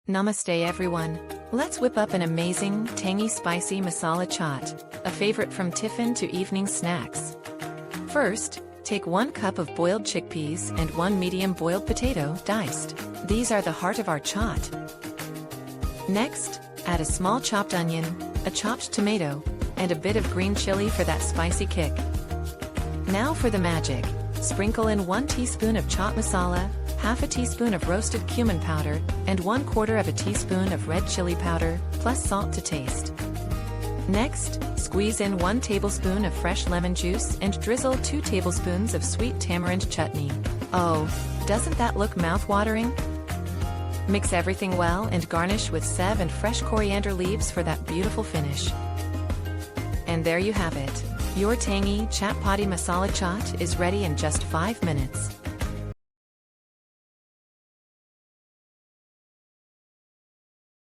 Namaste everyone. Let's whip up an amazing, tangy spicy masala chaat, a favorite from tiffin to evening snacks. First, take 1 cup of boiled chickpeas and 1 medium boiled potato, diced. These are the heart of our chaat. Next, add a small chopped onion, a chopped tomato, and a bit of green chili for that spicy kick. Now for the magic. Sprinkle in 1 teaspoon of chaat masala, half a teaspoon of roasted cumin powder, and 1/4 of a teaspoon of red chili powder, plus salt to taste. Next, squeeze in 1 tablespoon of fresh lemon juice and drizzle 2 tablespoons of sweet tamarind chutney. Oh, doesn't that look mouth-watering? Mix everything well and garnish with sève and fresh coriander leaves for that beautiful finish. And there you have it. Your tangy, chat-potty masala chaat is ready in just 5 minutes.